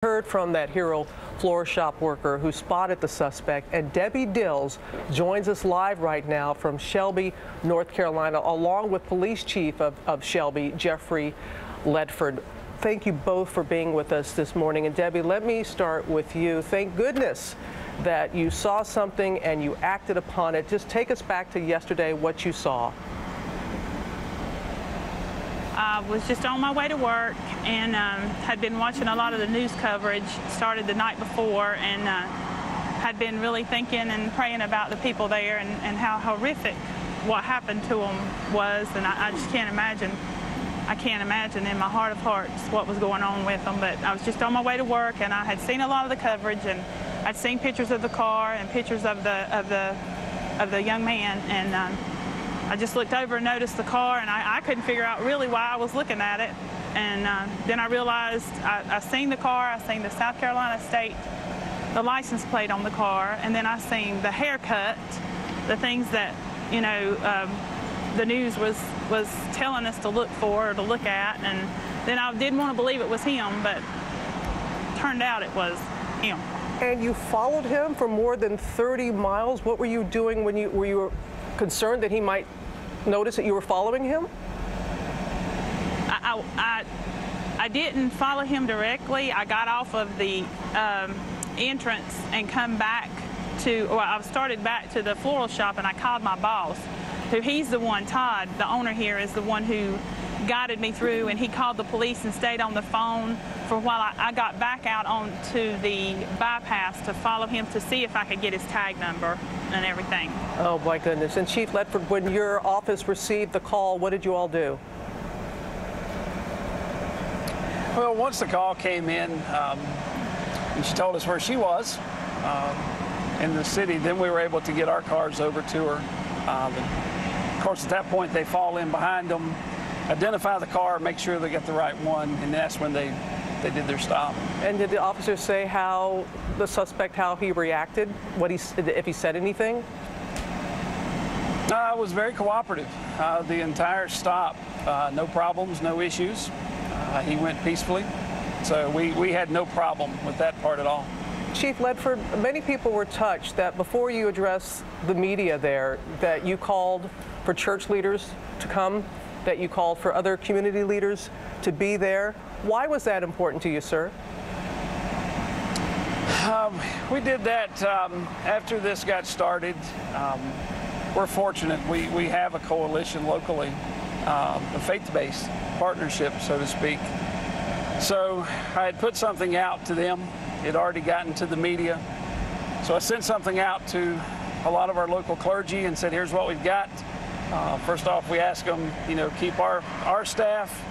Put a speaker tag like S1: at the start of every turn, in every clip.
S1: Heard from that hero florist shop worker who spotted the suspect, and Debbie Dills joins us live right now from Shelby, North Carolina, along with Police Chief of Shelby, Jeffrey Ledford. Thank you both for being with us this morning. And Debbie, let me start with you. Thank goodness that you saw something and you acted upon it. Just take us back to yesterday, what you saw.
S2: I was just on my way to work and had been watching a lot of the news coverage, started the night before, and had been really thinking and praying about the people there and how horrific what happened to them was. And I just can't imagine. I can't imagine in my heart of hearts what was going on with them. But I was just on my way to work, and I had seen a lot of the coverage, and I'd seen pictures of the car and pictures of the young man, and I just looked over and noticed the car, and I couldn't figure out really why I was looking at it. And then I realized I seen the car, I seen the South Carolina state, the license plate on the car, and then I seen the haircut, the things that, you know, the news was telling us to look for or to look at. And then I didn't want to believe it was him, but turned out it was him.
S1: And you followed him for more than 30 miles. What were you doing when were you concerned that he might notice that you were following him?
S2: I didn't follow him directly. I got off of the entrance and come back to, well, I started back to the floral shop, and I called my boss, who he's the one, Todd, the owner here, is the one who guided me through, and he called the police and stayed on the phone for a while. I got back out onto the bypass to follow him to see if I could get his tag number and everything.
S1: Oh my goodness. And Chief Ledford, when your office received the call, what did you all do?
S3: Well, once the call came in and she told us where she was in the city, then we were able to get our cars over to her. Of course, at that point, they fall in behind them, identify the car, make sure they get the right one, and that's when they did their stop.
S1: And did the officers say how the suspect, how he reacted, if he said anything?
S3: It was very cooperative. The entire stop, no problems, no issues. He went peacefully, so we had no problem with that part at all.
S1: Chief Ledford, many people were touched that before you addressed the media there, that you called for church leaders to come, that you called for other community leaders to be there. Why was that important to you, sir?
S3: We did that after this got started. We're fortunate. We have a coalition locally, a faith-based partnership, so to speak. So I had put something out to them. It had already gotten to the media. So I sent something out to a lot of our local clergy and said, here's what we've got. First off, we ask them, you know, keep our staff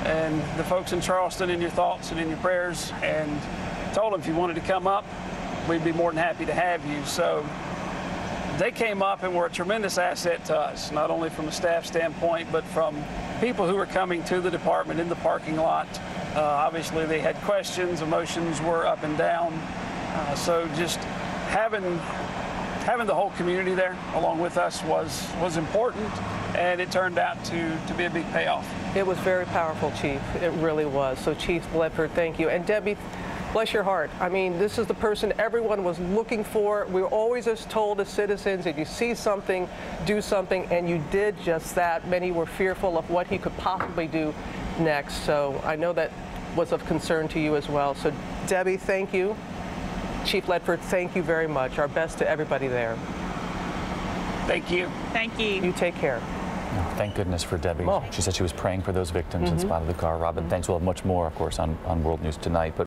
S3: and the folks in Charleston in your thoughts and in your prayers, and told them if you wanted to come up, we'd be more than happy to have you. So they came up and were a tremendous asset to us, not only from a staff standpoint, but from people who were coming to the department in the parking lot. Obviously, they had questions, emotions were up and down. So just having the whole community there along with us was important, and it turned out to be a big payoff.
S1: It was very powerful, Chief. It really was. So, Chief Ledford, thank you. And Debbie, bless your heart. I mean, this is the person everyone was looking for. We were always just told as citizens, if you see something, do something, and you did just that. Many were fearful of what he could possibly do next. So I know that was of concern to you as well. So, Debbie, thank you. Chief Ledford, thank you very much. Our best to everybody there.
S3: Thank you.
S2: Thank you.
S1: You take care.
S4: Oh, thank goodness for Debbie.
S1: Oh.
S4: She said she was praying for those victims and spotted the car. Robin, thanks. We'll have much more, of course, on World News Tonight. But